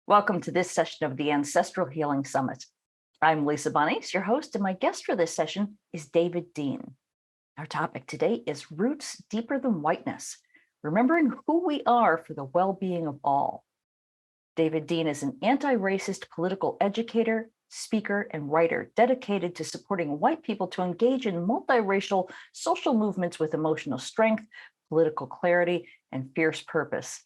Welcome to this session of the Ancestral Healing Summit. I'm Lisa Bonnies, your host, and my guest for this session is David Dean. Our topic today is Roots Deeper Than Whiteness, remembering who we are for the well-being of all. David Dean is an anti-racist political educator, speaker, and writer dedicated to supporting white people to engage in multiracial social movements with emotional strength, political clarity, and fierce purpose.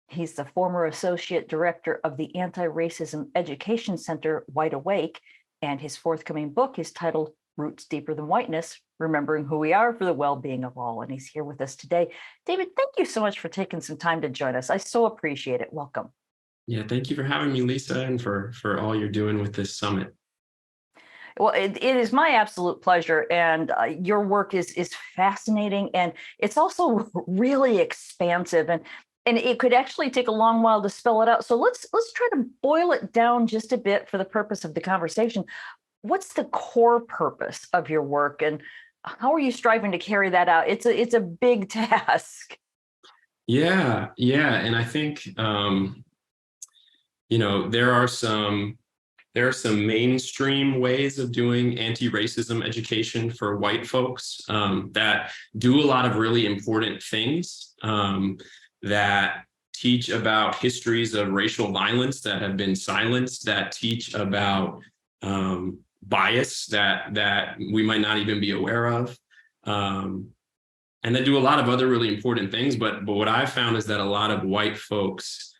He's the former associate director of the Anti-Racism Education Center, Wide Awake, and his forthcoming book is titled Roots Deeper Than Whiteness, Remembering Who We Are for the Well-Being of All. And he's here with us today. David, thank you so much for taking some time to join us. I so appreciate it. Welcome. Yeah, thank you for having me, Lisa, and for all you're doing with this summit. Well, it is my absolute pleasure, and your work is fascinating, and it's also really expansive, and it could actually take a long while to spell it out. So let's try to boil it down just a bit for the purpose of the conversation. What's the core purpose of your work, and how are you striving to carry that out? It's a big task. Yeah, and I think there are some mainstream ways of doing anti-racism education for white folks that do a lot of really important things. That teach about histories of racial violence that have been silenced, that teach about bias that we might not even be aware of. And they do a lot of other really important things. But what I've found is that a lot of white folks,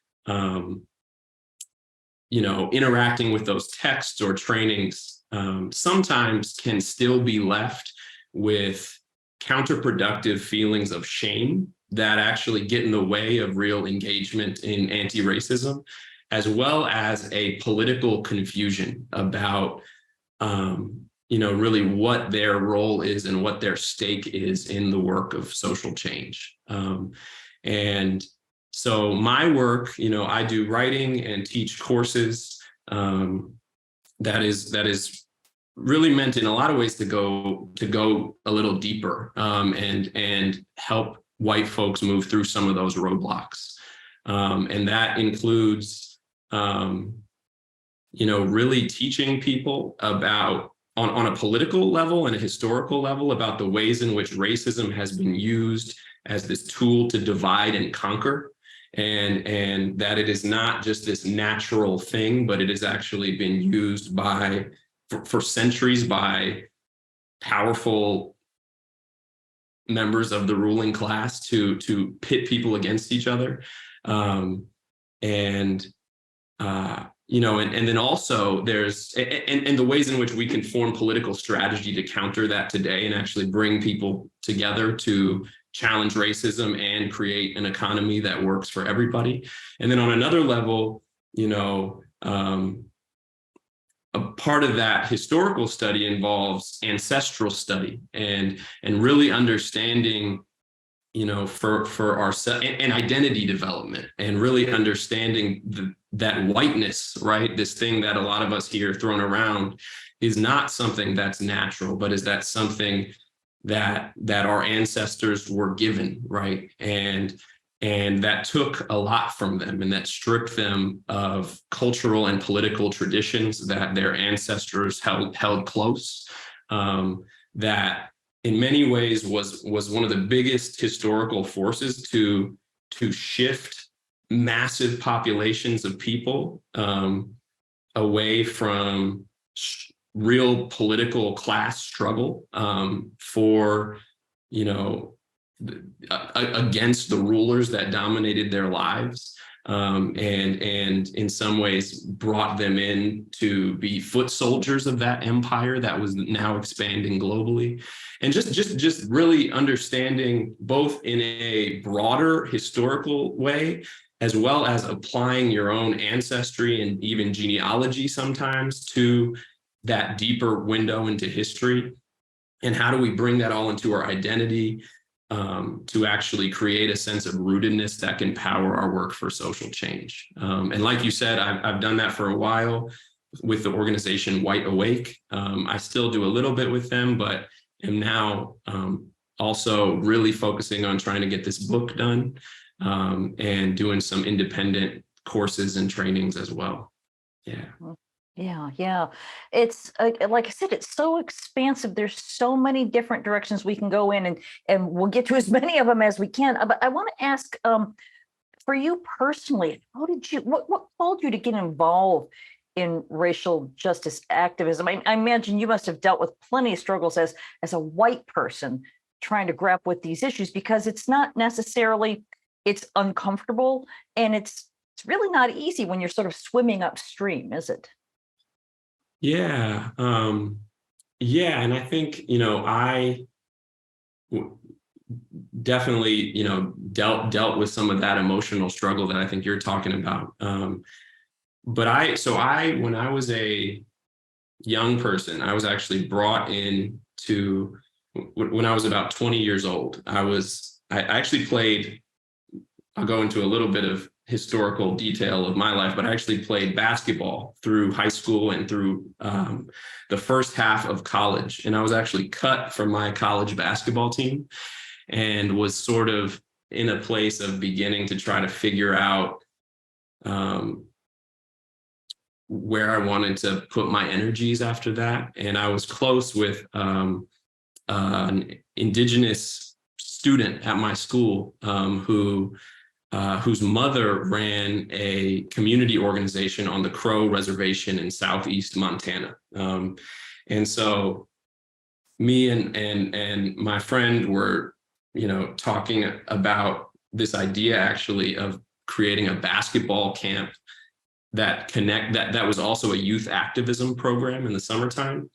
interacting with those texts or trainings sometimes can still be left with counterproductive feelings of shame that actually get in the way of real engagement in anti-racism, as well as a political confusion about, really what their role is and what their stake is in the work of social change. And so my work, I do writing and teach courses that is really meant in a lot of ways to go a little deeper and help white folks move through some of those roadblocks. And that includes, really teaching people about, on a political level and a historical level, about the ways in which racism has been used as this tool to divide and conquer. And that it is not just this natural thing, but it has actually been used for centuries by powerful members of the ruling class to pit people against each other. And then also there's, and the ways in which we can form political strategy to counter that today and actually bring people together to challenge racism and create an economy that works for everybody. And then on another level, a part of that historical study involves ancestral study and really understanding, for ourselves and identity development, and really understanding that whiteness, right? This thing that a lot of us hear thrown around is not something that's natural, but is that something that our ancestors were given, right? And that took a lot from them, and that stripped them of cultural and political traditions that their ancestors held close. That in many ways was one of the biggest historical forces to shift massive populations of people away from real political class struggle for, against the rulers that dominated their lives, and in some ways brought them in to be foot soldiers of that empire that was now expanding globally. And just really understanding, both in a broader historical way, as well as applying your own ancestry and even genealogy sometimes to that deeper window into history. And how do we bring that all into our identity to actually create a sense of rootedness that can power our work for social change? And like you said, I've done that for a while. with the organization White Awake. I still do a little bit with them, but am now also really focusing on trying to get this book done, and doing some independent courses and trainings as well. Yeah. Yeah. It's like I said, it's so expansive. There's so many different directions we can go in, and we'll get to as many of them as we can. But I want to ask, for you personally, what called you to get involved in racial justice activism? I imagine you must have dealt with plenty of struggles as a white person trying to grapple with these issues, because it's not necessarily, it's uncomfortable, and it's really not easy when you're sort of swimming upstream, is it? Yeah. Yeah. And I think, I definitely, dealt with some of that emotional struggle that I think you're talking about. But when I was a young person, I was actually brought in to, when I was about 20 years old, I actually played, I'll go into a little bit of historical detail of my life, but I actually played basketball through high school and through the first half of college. And I was actually cut from my college basketball team and was sort of in a place of beginning to try to figure out where I wanted to put my energies after that. And I was close with an indigenous student at my school whose mother ran a community organization on the Crow Reservation in southeast Montana. And so me and my friend were, talking about this idea actually of creating a basketball camp that was also a youth activism program in the summertime.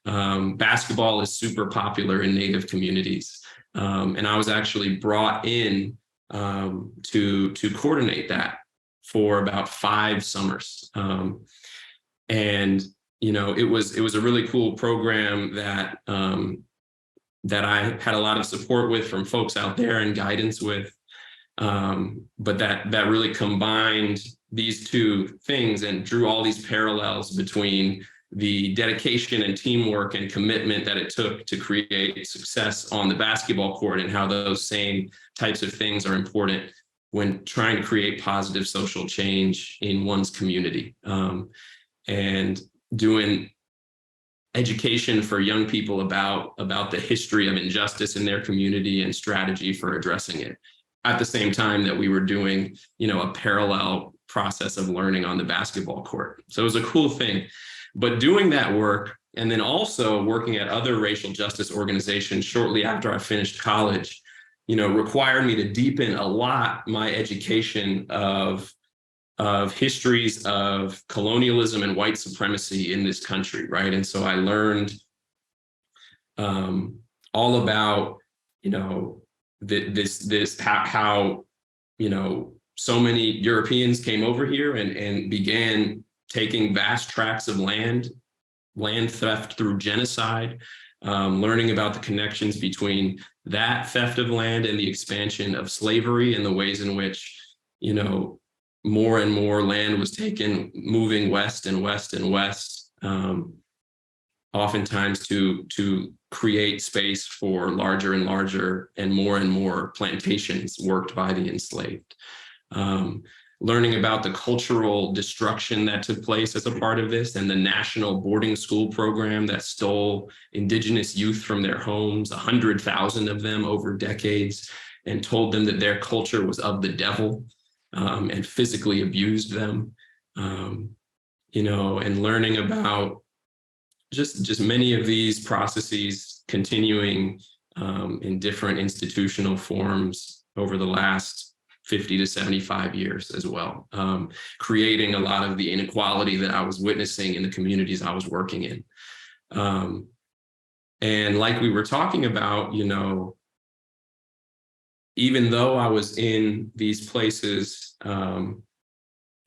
Basketball is super popular in Native communities. And I was actually brought in to coordinate that for about 5 summers. And it was a really cool program that I had a lot of support with from folks out there and guidance with. But that really combined these two things and drew all these parallels between the dedication and teamwork and commitment that it took to create success on the basketball court, and how those same types of things are important when trying to create positive social change in one's community, and doing education for young people about the history of injustice in their community and strategy for addressing it, at the same time that we were doing, a parallel process of learning on the basketball court. So it was a cool thing. But doing that work, and then also working at other racial justice organizations shortly after I finished college, required me to deepen a lot my education of histories of colonialism and white supremacy in this country, right? And so I learned all about, how so many Europeans came over here and began taking vast tracts of land theft through genocide, learning about the connections between that theft of land and the expansion of slavery, and the ways in which, more and more land was taken, moving west and west and west, oftentimes to create space for larger and larger and more plantations worked by the enslaved. Learning about the cultural destruction that took place as a part of this, and the national boarding school program that stole indigenous youth from their homes, 100,000 of them over decades, and told them that their culture was of the devil, and physically abused them, and learning about just many of these processes continuing in different institutional forms over the last 50 to 75 years as well, creating a lot of the inequality that I was witnessing in the communities I was working in. And like we were talking about, even though I was in these places on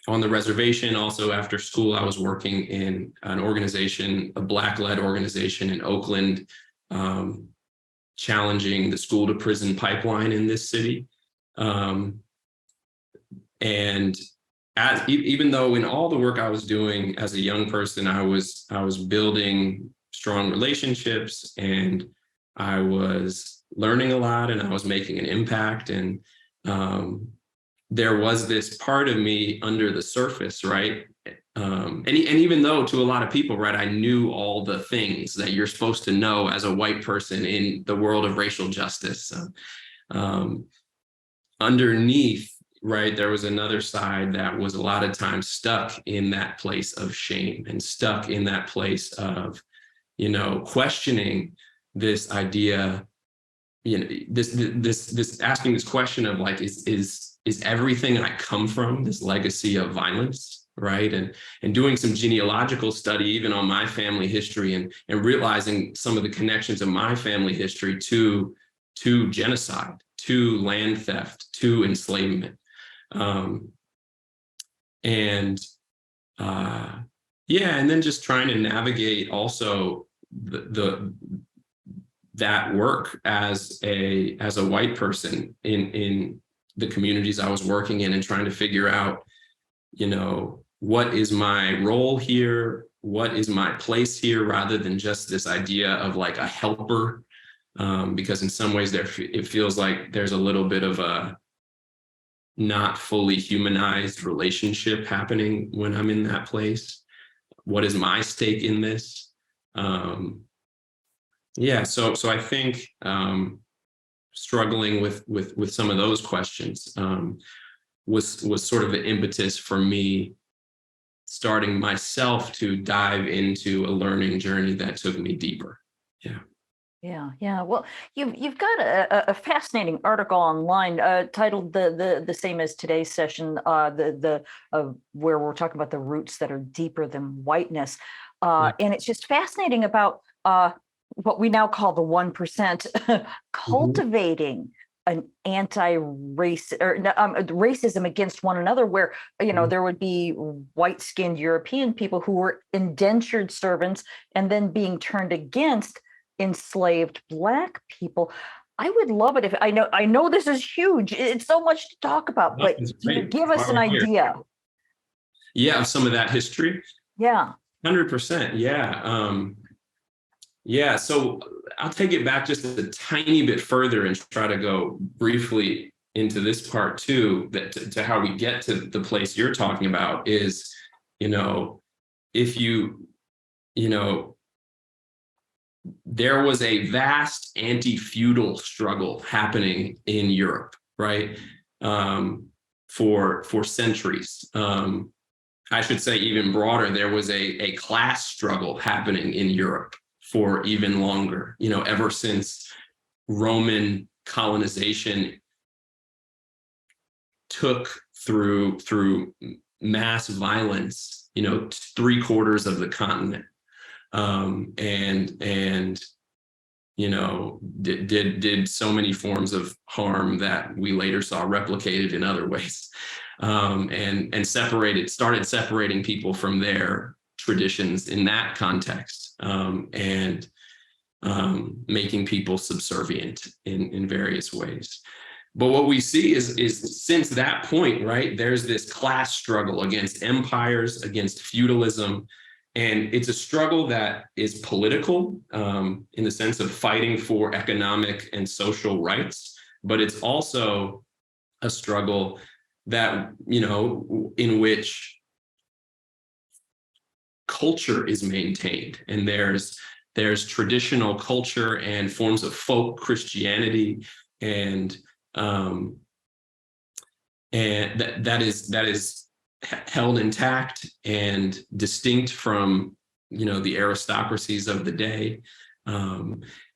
the reservation, also after school, I was working in an organization, a Black-led organization in Oakland, challenging the school to prison pipeline in this city. And even though in all the work I was doing as a young person, I was building strong relationships, and I was learning a lot, and I was making an impact. And there was this part of me under the surface, right? And even though to a lot of people, right, I knew all the things that you're supposed to know as a white person in the world of racial justice, underneath, right, there was another side that was a lot of times stuck in that place of shame and stuck in that place of, questioning this idea, this asking this question of like, is everything I come from this legacy of violence, right? And doing some genealogical study even on my family history, and realizing some of the connections of my family history to genocide, to land theft, to enslavement. And then just trying to navigate also that work as a white person in the communities I was working in, and trying to figure out, what is my role here? What is my place here, rather than just this idea of like a helper? Because in some ways it feels like there's a little bit of a not fully humanized relationship happening when I'm in that place. What is my stake in this? So I think struggling with some of those questions was sort of the impetus for me starting myself to dive into a learning journey that took me deeper. Yeah. Well, you've got a fascinating article online titled the same as today's session, where we're talking about the roots that are deeper than whiteness, and it's just fascinating about what we now call the 1%, cultivating an anti-race or racism against one another, where there would be white-skinned European people who were indentured servants and then being turned against enslaved Black people. I would love it if I know this is huge. It's so much to talk about, but give us an idea. Yeah, of some of that history. Yeah. 100%. Yeah. So I'll take it back just a tiny bit further and try to go briefly into this part too, that to how we get to the place you're talking about is, if there was a vast anti-feudal struggle happening in Europe, right? For centuries. I should say even broader, there was a class struggle happening in Europe for even longer, ever since Roman colonization took through mass violence, 3/4 of the continent. Did so many forms of harm that we later saw replicated in other ways, and started separating people from their traditions in that context, and making people subservient in various ways. But what we see is since that point, right, there's this class struggle against empires, against feudalism. And it's a struggle that is political, in the sense of fighting for economic and social rights, but it's also a struggle that, in which culture is maintained. And there's traditional culture and forms of folk Christianity, and that is held intact and distinct from, the aristocracies of the day.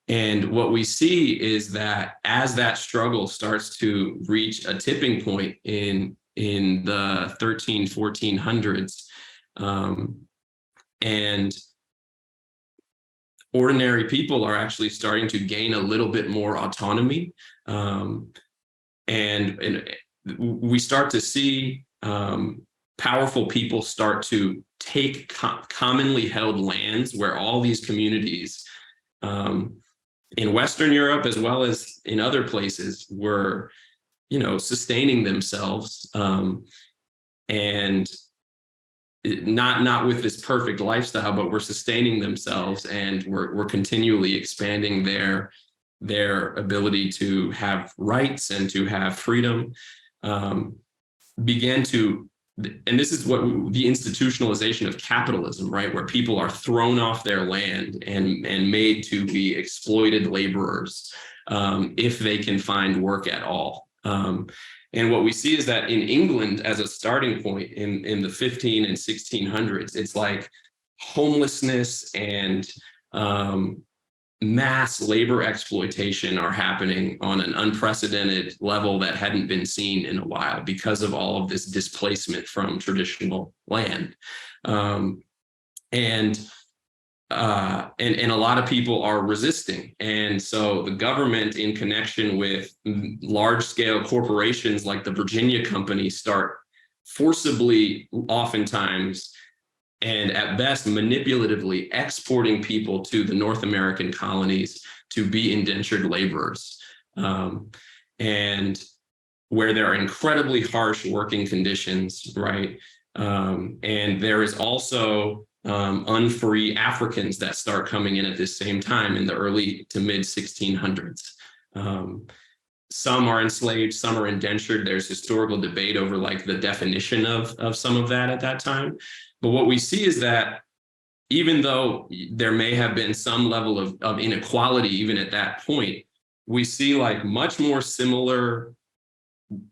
And what we see is that as that struggle starts to reach a tipping point in the 1400s, and ordinary people are actually starting to gain a little bit more autonomy, and we start to see powerful people start to take commonly held lands where all these communities in Western Europe, as well as in other places, were, sustaining themselves, and not with this perfect lifestyle, but we're sustaining themselves, and we're continually expanding their ability to have rights and to have freedom, began to, and this is what the institutionalization of capitalism, right, where people are thrown off their land and made to be exploited laborers, if they can find work at all. And what we see is that in England, as a starting point in the 15 and 1600s, it's like homelessness and mass labor exploitation are happening on an unprecedented level that hadn't been seen in a while because of all of this displacement from traditional land. And a lot of people are resisting. And so the government, in connection with large-scale corporations like the Virginia Company, start forcibly, oftentimes, and at best manipulatively, exporting people to the North American colonies to be indentured laborers. And where there are incredibly harsh working conditions, right? And there is also unfree Africans that start coming in at this same time in the early to mid 1600s. Some are enslaved, some are indentured. There's historical debate over like the definition of some of that at that time. But what we see is that even though there may have been some level of inequality even at that point, we see like much more similar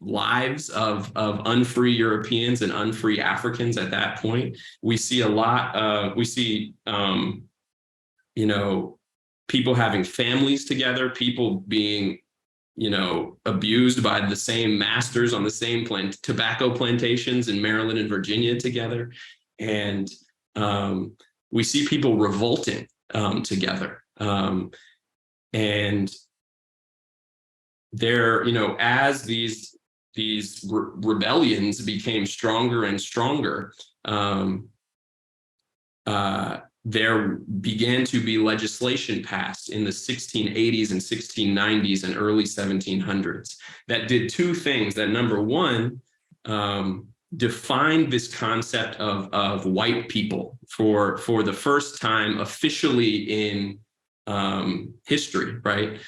lives of unfree Europeans and unfree Africans at that point. We see a lot, people having families together, people being, abused by the same masters on the same tobacco plantations in Maryland and Virginia together. And we see people revolting together. And there, as these rebellions became stronger and stronger, there began to be legislation passed in the 1680s and 1690s and early 1700s that did two things. That, number one, defined this concept of white people for the first time officially in history, right?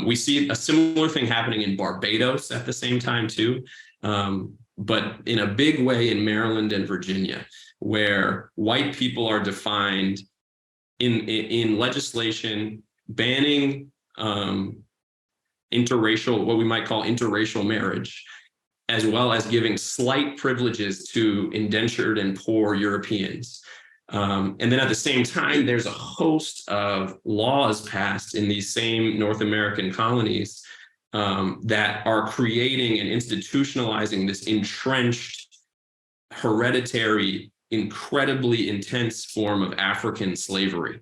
We see a similar thing happening in Barbados at the same time too, but in a big way in Maryland and Virginia, where white people are defined in legislation banning interracial, what we might call interracial marriage, as well as giving slight privileges to indentured and poor Europeans. And then at the same time, there's a host of laws passed in these same North American colonies that are creating and institutionalizing this entrenched, hereditary, incredibly intense form of African slavery,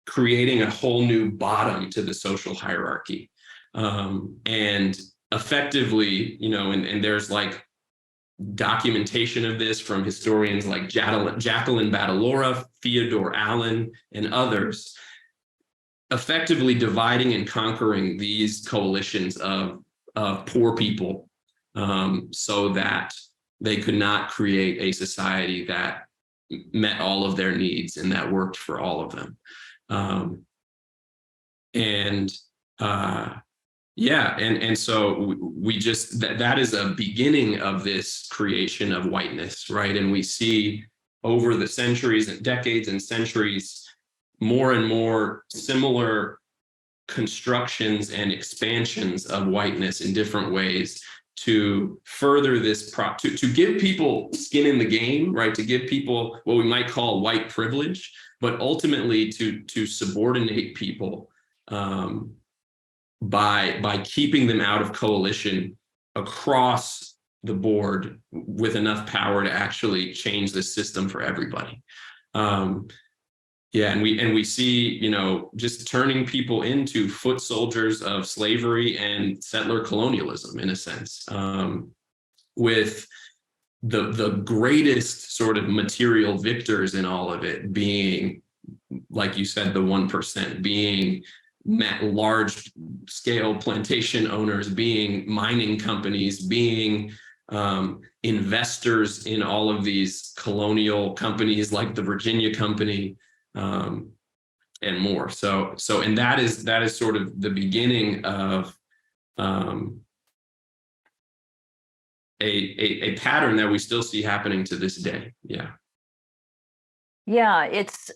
creating a whole new bottom to the social hierarchy. And effectively, and there's like documentation of this from historians like Jacqueline Badalora, Theodore Allen, and others, effectively dividing and conquering these coalitions of poor people, so that they could not create a society that met all of their needs and that worked for all of them. And so we just, that is a beginning of this creation of whiteness, right? And we see over the centuries and decades and centuries, more and more similar constructions and expansions of whiteness in different ways to further this, to give people skin in the game, right? To give people what we might call white privilege, but ultimately to subordinate people, by keeping them out of coalition across the board with enough power to actually change the system for everybody. And we see, just turning people into foot soldiers of slavery and settler colonialism, in a sense, with the greatest sort of material victors in all of it being, like you said, the 1%, being large scale plantation owners, being mining companies, being investors in all of these colonial companies like the Virginia Company, and more. And that is sort of the beginning of a pattern that we still see happening to this day. Yeah. Yeah, it's,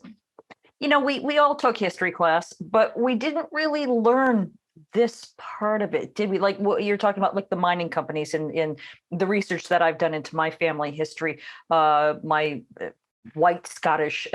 we all took history class, but we didn't really learn this part of it, did we? Like what you're talking about, like the mining companies, and in the research that I've done into my family history, my white Scottish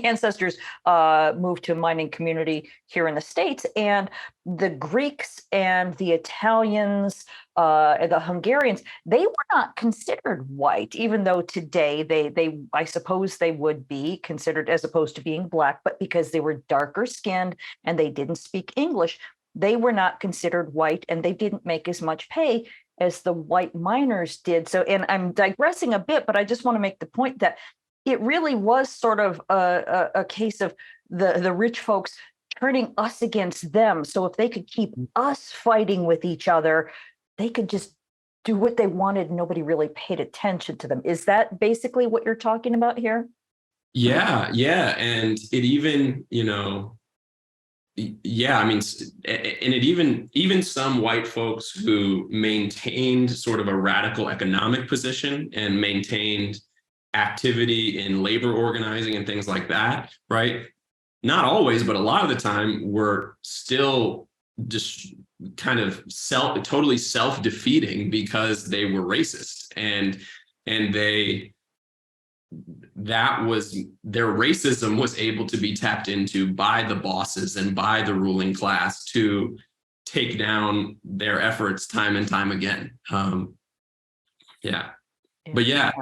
ancestors moved to a mining community here in the States, and the Greeks and the Italians, the Hungarians, they were not considered white, even though today they I suppose they would be considered, as opposed to being black, but because they were darker skinned and they didn't speak English, they were not considered white, and they didn't make as much pay as the white miners did. So, and I'm digressing a bit, but I just want to make the point that it really was sort of a case of the rich folks turning us against them. So if they could keep us fighting with each other, they could just do what they wanted. Nobody really paid attention to them. Is that basically what you're talking about here? Yeah, yeah. And it even, yeah, I mean, and it even some white folks who maintained sort of a radical economic position and maintained activity in labor organizing and things like that, right? Not always, but a lot of the time were still just kind of totally self-defeating because they were racist, and that was their racism was able to be tapped into by the bosses and by the ruling class to take down their efforts time and time again. Yeah. But yeah,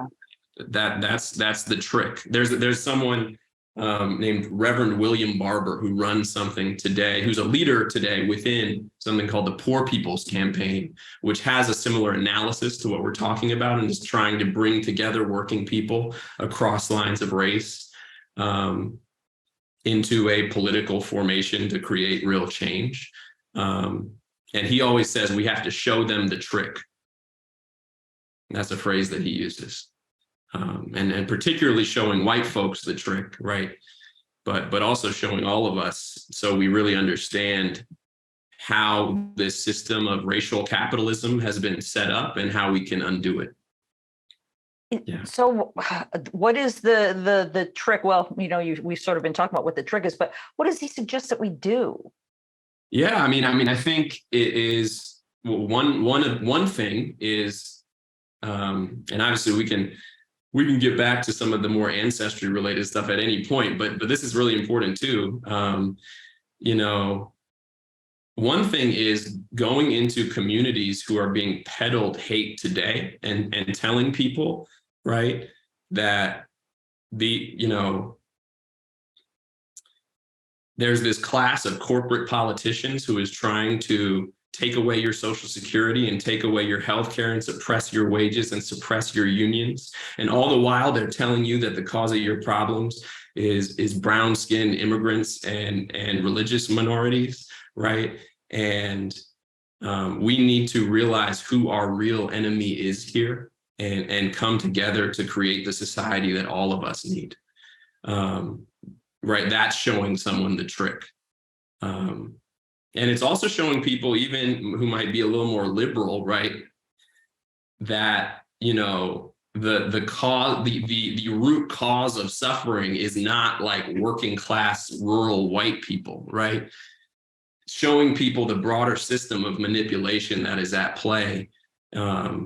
that's the trick. There's someone named Reverend William Barber who runs something today, who's a leader today within something called the Poor People's Campaign, which has a similar analysis to what we're talking about and is trying to bring together working people across lines of race into a political formation to create real change. And he always says we have to show them the trick. That's a phrase that he uses. And particularly showing white folks the trick, right? But also showing all of us, so we really understand how this system of racial capitalism has been set up and how we can undo it. Yeah. So what is the trick? Well, we've sort of been talking about what the trick is, but what does he suggest that we do? Yeah, I mean, I think it is one thing is, and obviously we can get back to some of the more ancestry related stuff at any point, but this is really important too. One thing is going into communities who are being peddled hate today and telling people, right, that there's this class of corporate politicians who is trying to take away your Social Security and take away your healthcare and suppress your wages and suppress your unions. And all the while they're telling you that the cause of your problems is brown-skinned immigrants and religious minorities, right? And we need to realize who our real enemy is here and come together to create the society that all of us need. Right, that's showing someone the trick. And it's also showing people, even who might be a little more liberal, right, that the cause, the root cause of suffering is not like working class rural white people, right? Showing people the broader system of manipulation that is at play, as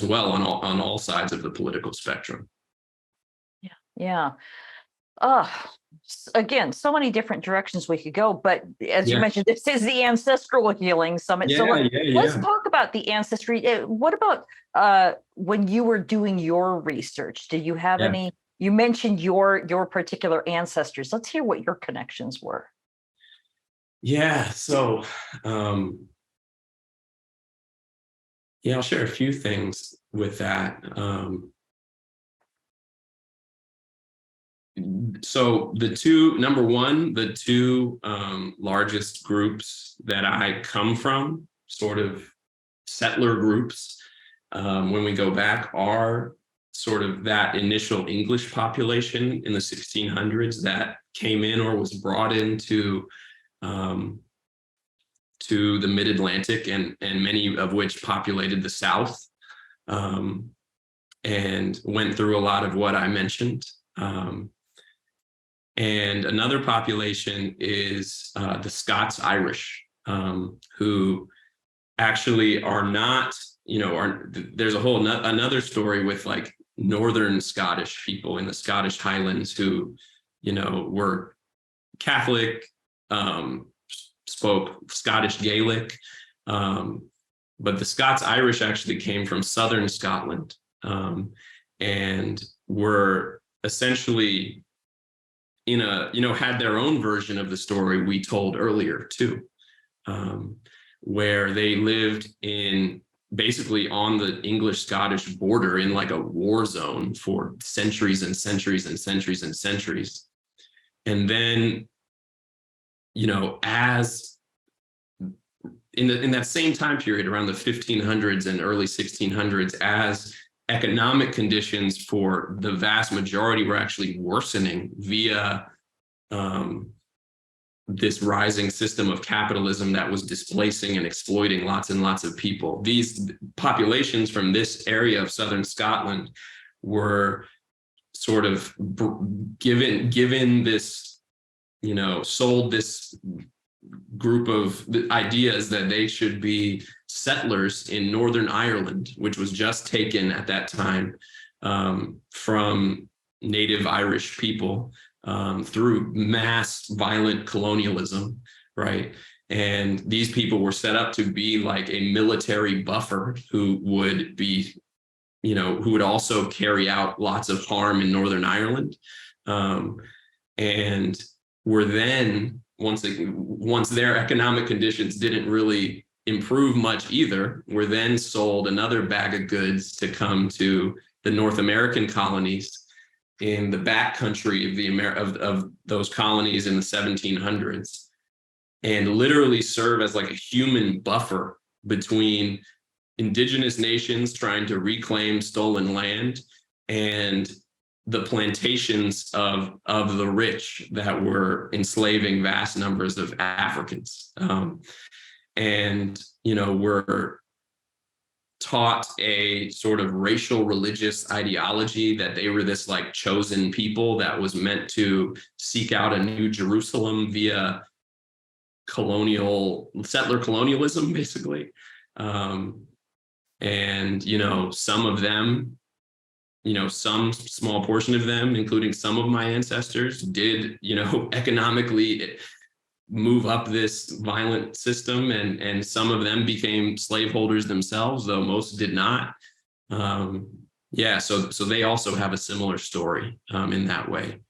well on all sides of the political spectrum. Yeah. Again, so many different directions we could go, but as you mentioned, this is the Ancestral Healing Summit. So let's talk about the ancestry. What about when you were doing your research? Did you have any? You mentioned your particular ancestors. Let's hear what your connections were. Yeah. So, I'll share a few things with that. So the two largest groups that I come from sort of settler groups, when we go back, are sort of that initial English population in the 1600s that came in or was brought into to the mid-Atlantic, and many of which populated the South, and went through a lot of what I mentioned. And another population is the Scots-Irish, who actually are not, there's a whole another story with like Northern Scottish people in the Scottish Highlands who, were Catholic, spoke Scottish Gaelic, but the Scots-Irish actually came from Southern Scotland, and were essentially had their own version of the story we told earlier too, where they lived in basically on the English-Scottish border in like a war zone for centuries and centuries and centuries and centuries. And then, as in that same time period, around the 1500s and early 1600s, as economic conditions for the vast majority were actually worsening via this rising system of capitalism that was displacing and exploiting lots and lots of people. These populations from this area of Southern Scotland were sort of given this, sold this group of ideas that they should be settlers in Northern Ireland, which was just taken at that time from native Irish people through mass violent colonialism, right? And these people were set up to be like a military buffer who would be, who would also carry out lots of harm in Northern Ireland, and were then, once their economic conditions didn't really improve much either, were then sold another bag of goods to come to the North American colonies in the backcountry of those colonies in the 1700s, and literally serve as like a human buffer between indigenous nations trying to reclaim stolen land and the plantations of the rich that were enslaving vast numbers of Africans, and were taught a sort of racial religious ideology that they were this like chosen people that was meant to seek out a new Jerusalem via settler colonialism, basically. And some of them, some small portion of them, including some of my ancestors, did economically move up this violent system, and some of them became slaveholders themselves, though most did not. So they also have a similar story in that way.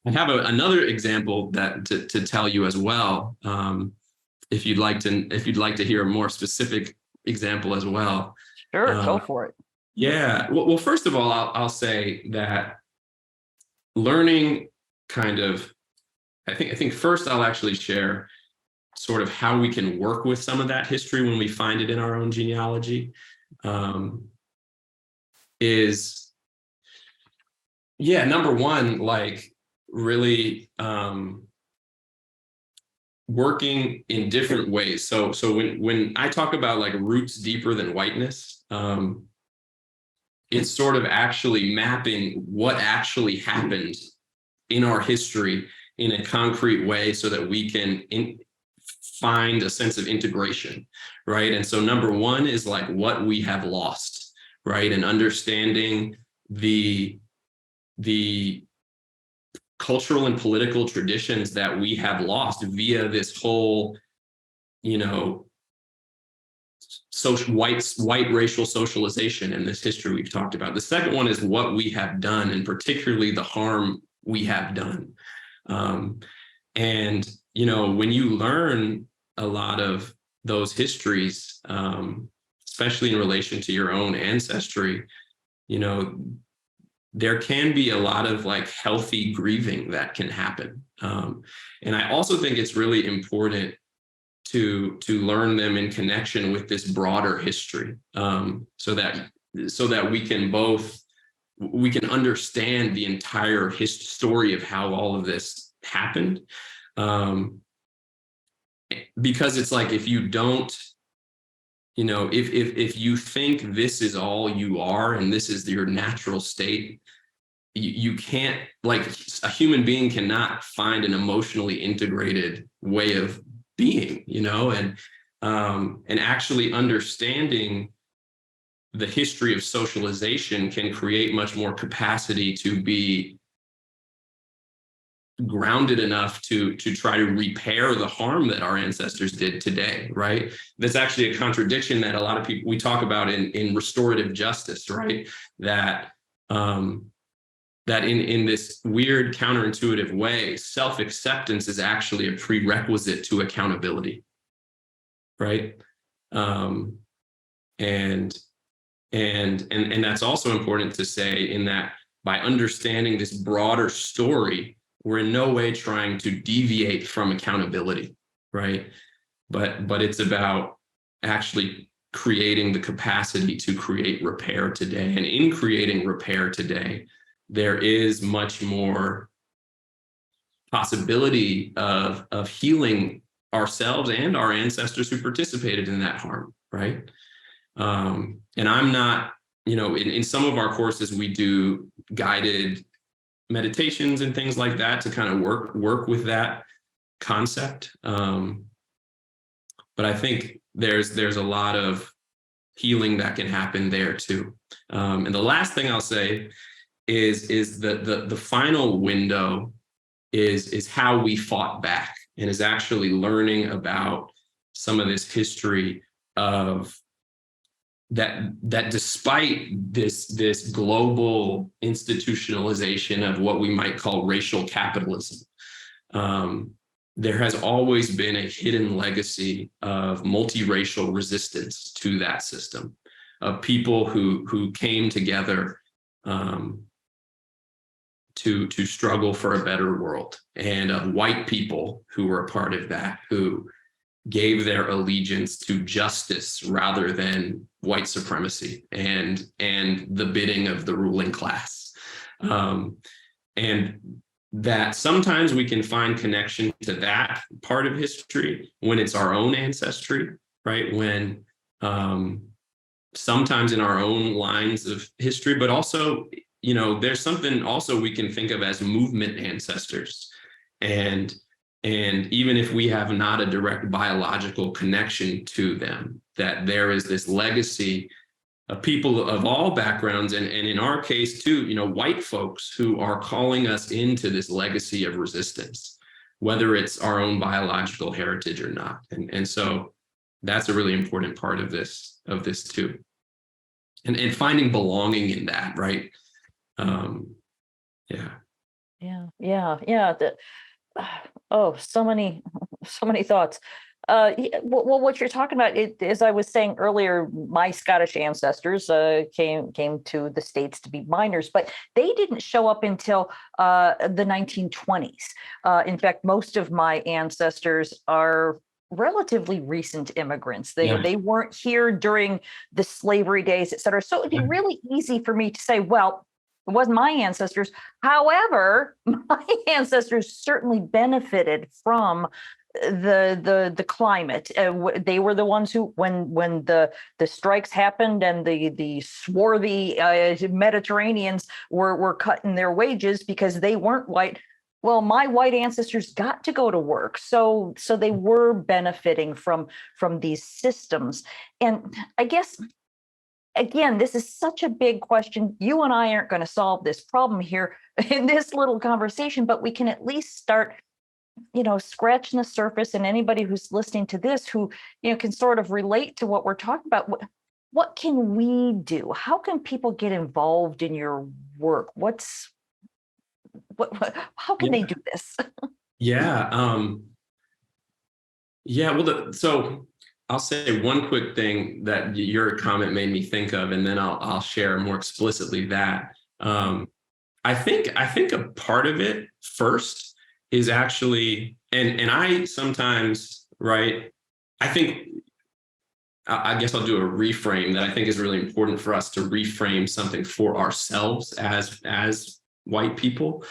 I have another example that to tell you as well, if you'd like to hear a more specific example as well. Sure, go for it. Yeah. Well, first of all, I'll say that learning kind of, I think first I'll actually share sort of how we can work with some of that history when we find it in our own genealogy, number one, like really working in different ways. So when I talk about like roots deeper than whiteness, it's sort of actually mapping what actually happened in our history in a concrete way so that we can find a sense of integration, right? And so number one is like what we have lost, right? And understanding the cultural and political traditions that we have lost via this whole, white racial socialization and this history we've talked about. The second one is what we have done, and particularly the harm we have done. And when you learn a lot of those histories, especially in relation to your own ancestry, there can be a lot of like healthy grieving that can happen. And I also think it's really important to learn them in connection with this broader history, so that we can understand the entire story of how all of this happened. Because it's like, if you don't, if you think this is all you are and this is your natural state, you can't, like, a human being cannot find an emotionally integrated way of being, and actually understanding the history of socialization can create much more capacity to be grounded enough to try to repair the harm that our ancestors did today, right? That's actually a contradiction that a lot of people, we talk about in restorative justice, right? That that in this weird counterintuitive way, self-acceptance is actually a prerequisite to accountability, right? And that's also important to say, in that by understanding this broader story, we're in no way trying to deviate from accountability, right? But it's about actually creating the capacity to create repair today. And in creating repair today, there is much more possibility of healing ourselves and our ancestors who participated in that harm, right? And I'm not, in some of our courses, we do guided meditations and things like that to kind of work with that concept. But I think there's a lot of healing that can happen there too. And the last thing I'll say is the final window is how we fought back, and is actually learning about some of this history of that despite this global institutionalization of what we might call racial capitalism, there has always been a hidden legacy of multiracial resistance to that system, of people who came together to struggle for a better world, and of white people who were a part of that, who gave their allegiance to justice rather than white supremacy and the bidding of the ruling class. And that sometimes we can find connection to that part of history when it's our own ancestry, right? When sometimes in our own lines of history, but also, there's something also we can think of as movement ancestors. And even if we have not a direct biological connection to them, that there is this legacy of people of all backgrounds, and in our case too, white folks who are calling us into this legacy of resistance, whether it's our own biological heritage or not. And so that's a really important part of this too. And finding belonging in that, right? Yeah. So many thoughts. Well, what you're talking about, as I was saying earlier, my Scottish ancestors came to the States to be miners, but they didn't show up until the 1920s. In fact, most of my ancestors are relatively recent immigrants. They weren't here during the slavery days, et cetera. So it'd be really easy for me to say, well, it wasn't my ancestors. However, my ancestors certainly benefited from the climate. They were the ones who, when the strikes happened and the swarthy Mediterraneans were cutting their wages because they weren't white. Well, my white ancestors got to go to work, so they were benefiting from these systems. And I guess, again, this is such a big question. You and I aren't going to solve this problem here in this little conversation, but we can at least start, scratching the surface. And anybody who's listening to this who, can sort of relate to what we're talking about, what can we do? How can people get involved in your work? How can they do this? So I'll say one quick thing that your comment made me think of, and then I'll share more explicitly that. I think a part of it first is actually, and I sometimes, right, I think, I guess I'll do a reframe that I think is really important for us to reframe something for ourselves as white people.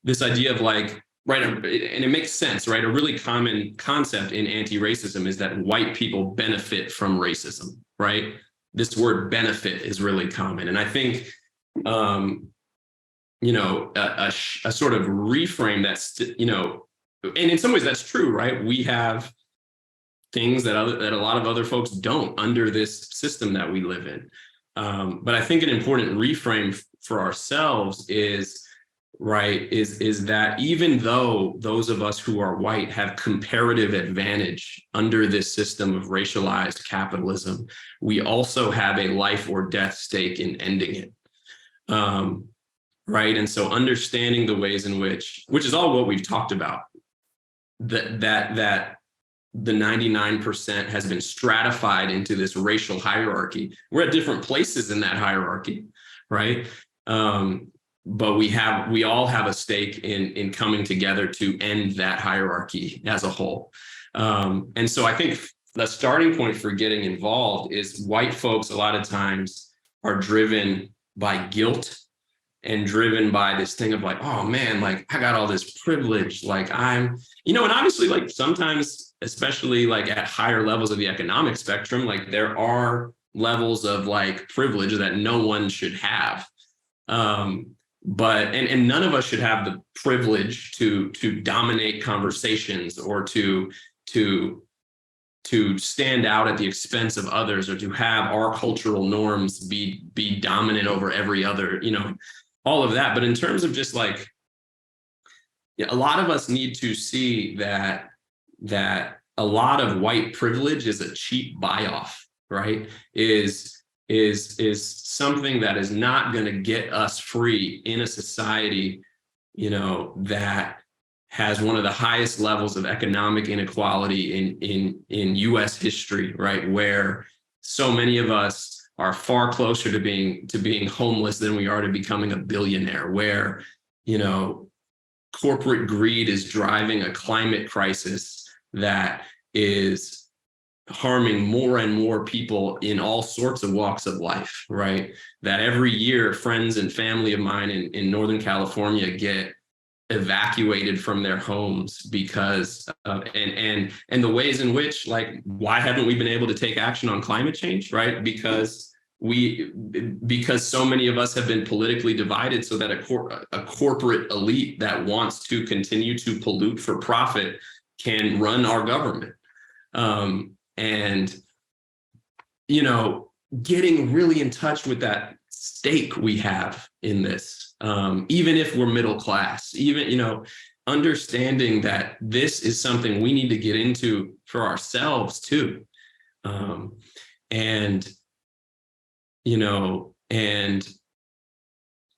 This idea of like, right, and it makes sense, right? A really common concept in anti-racism is that white people benefit from racism, right? This word benefit is really common. And I think, you know, a sort of reframe that's, you know, and in some ways that's true, right? We have things that a lot of other folks don't under this system that we live in. But I think an important reframe for ourselves is, right, is that even though those of us who are white have comparative advantage under this system of racialized capitalism, we also have a life or death stake in ending it. Right. And so understanding the ways in which is all what we've talked about, that the 99% has been stratified into this racial hierarchy. We're at different places in that hierarchy, right? But we all have a stake in coming together to end that hierarchy as a whole. And so I think the starting point for getting involved is white folks a lot of times are driven by guilt and driven by this thing of like, oh man, like I got all this privilege, like I'm, you know, and obviously like sometimes, especially like at higher levels of the economic spectrum, like there are levels of like privilege that no one should have. But none of us should have the privilege to dominate conversations or to stand out at the expense of others, or to have our cultural norms be dominant over every other, you know, all of that. But in terms of just like, yeah, a lot of us need to see that a lot of white privilege is a cheap buy-off, right? Is something that is not going to get us free in a society, you know, that has one of the highest levels of economic inequality in US history, right? Where so many of us are far closer to being homeless than we are to becoming a billionaire, where, you know, corporate greed is driving a climate crisis that is harming more and more people in all sorts of walks of life, right? That every year, friends and family of mine in Northern California get evacuated from their homes because of, and the ways in which, like, why haven't we been able to take action on climate change, right? Because so many of us have been politically divided, so that a corporate elite that wants to continue to pollute for profit can run our government. And, you know, getting really in touch with that stake we have in this, even if we're middle class, even, you know, understanding that this is something we need to get into for ourselves too. And, you know, and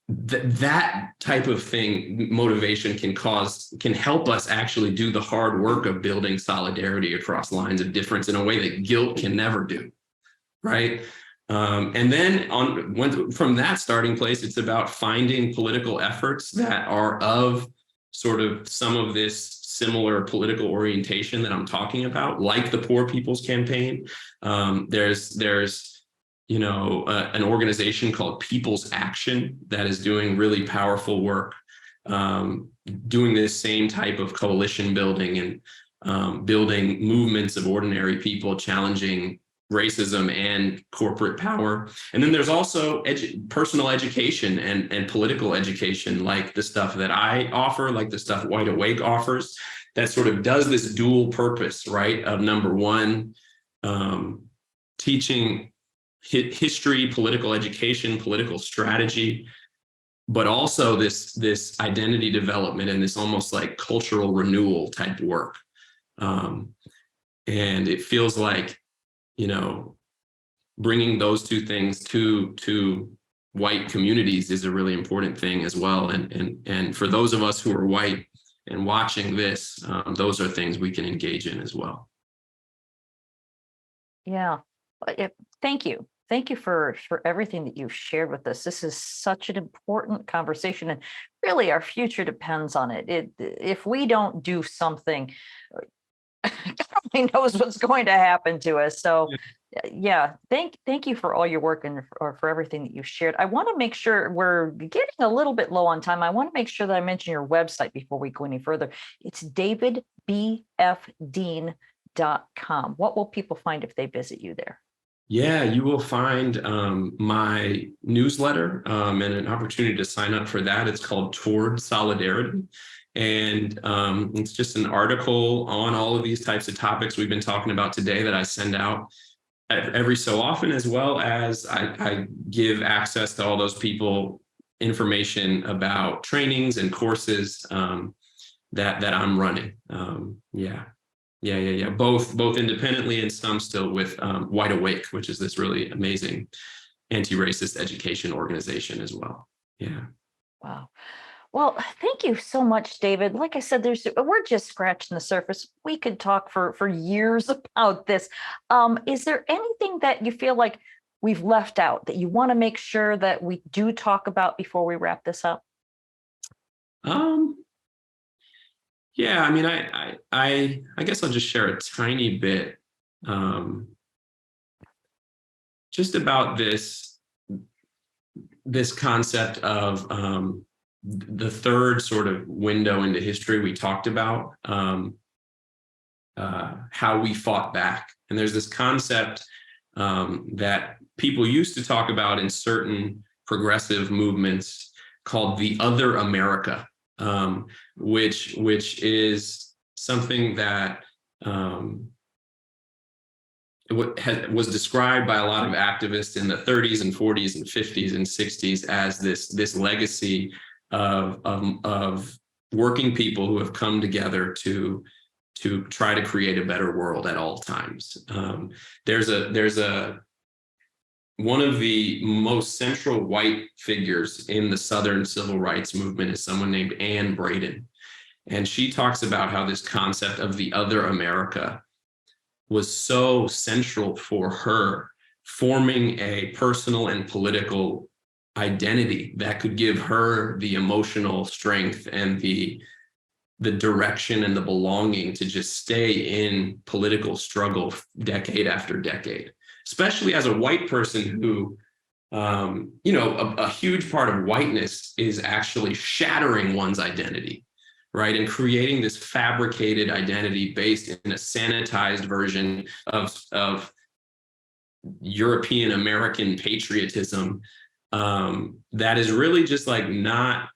that type of thing, motivation can help us actually do the hard work of building solidarity across lines of difference in a way that guilt can never do, right? And then from that starting place, it's about finding political efforts that are of sort of some of this similar political orientation that I'm talking about, like the Poor People's Campaign. There's you know, an organization called People's Action that is doing really powerful work, doing this same type of coalition building and building movements of ordinary people challenging racism and corporate power. And then there's also personal education and political education, like the stuff that I offer, like the stuff White Awake offers, that sort of does this dual purpose, right? Of number one, teaching history, political education, political strategy, but also this identity development and this almost like cultural renewal type work. And it feels like, you know, bringing those two things to white communities is a really important thing as well. And for those of us who are white and watching this, those are things we can engage in as well. Yeah. Thank you. Thank you for everything that you've shared with us. This is such an important conversation, and really our future depends on it. If we don't do something, only knows what's going to happen to us. So yeah, thank you for all your work and for everything that you've shared. I want to make sure we're getting a little bit low on time. I want to make sure that I mention your website before we go any further. It's davidbfdean.com. What will people find if they visit you there? Yeah, you will find my newsletter and an opportunity to sign up for that. It's called Toward Solidarity. And it's just an article on all of these types of topics we've been talking about today that I send out every so often, as well as I give access to all those people information about trainings and courses that I'm running. Yeah. Both independently and some still with Wide Awake, which is this really amazing anti-racist education organization as well. Yeah. Wow. Well, thank you so much, David. Like I said, we're just scratching the surface. We could talk for years about this. Is there anything that you feel like we've left out that you want to make sure that we do talk about before we wrap this up? Yeah, I mean, I guess I'll just share a tiny bit just about this concept of the third sort of window into history. We talked about how we fought back. And there's this concept that people used to talk about in certain progressive movements called the other America, which is something that was described by a lot of activists in the 30s and 40s and 50s and 60s as this legacy of working people who have come together to try to create a better world at all times. There's one of the most central white figures in the Southern civil rights movement is someone named Anne Braden. And she talks about how this concept of the other America was so central for her, forming a personal and political identity that could give her the emotional strength and the direction and the belonging to just stay in political struggle decade after decade, especially as a white person who, a huge part of whiteness is actually shattering one's identity, right? And creating this fabricated identity based in a sanitized version of European American patriotism that is really just like not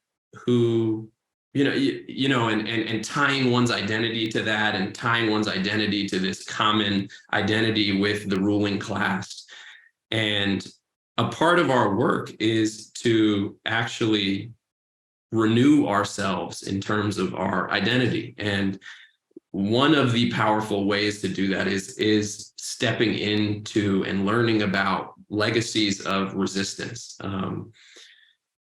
who, and tying one's identity to that and tying one's identity to this common identity with the ruling class. And a part of our work is to actually renew ourselves in terms of our identity. And one of the powerful ways to do that is stepping into and learning about legacies of resistance. And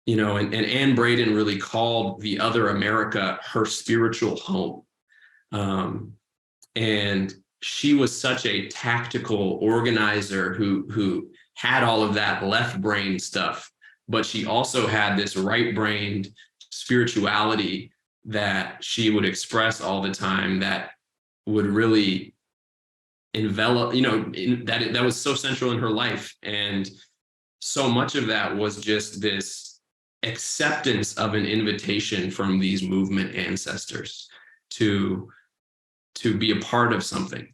Anne Braden really called the other America her spiritual home. And she was such a tactical organizer who had all of that left brain stuff, but she also had this right-brained spirituality that she would express all the time that would really envelop, that was so central in her life. And so much of that was just this acceptance of an invitation from these movement ancestors to be a part of something.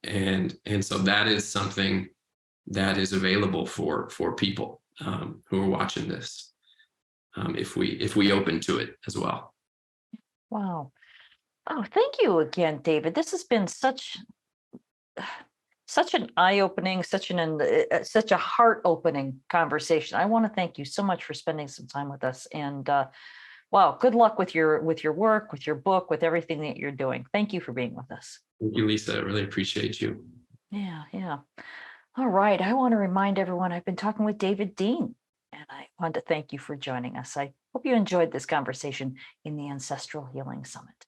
And so that is something that is available for people who are watching this, if we open to it as well. Wow. Oh, thank you again, David. This has been such an eye-opening, such a heart-opening conversation. I want to thank you so much for spending some time with us. And wow, good luck with your work, with your book, with everything that you're doing. Thank you for being with us. Thank you, Lisa. I really appreciate you. Yeah. All right. I want to remind everyone I've been talking with David Dean, and I want to thank you for joining us. I hope you enjoyed this conversation in the Ancestral Healing Summit.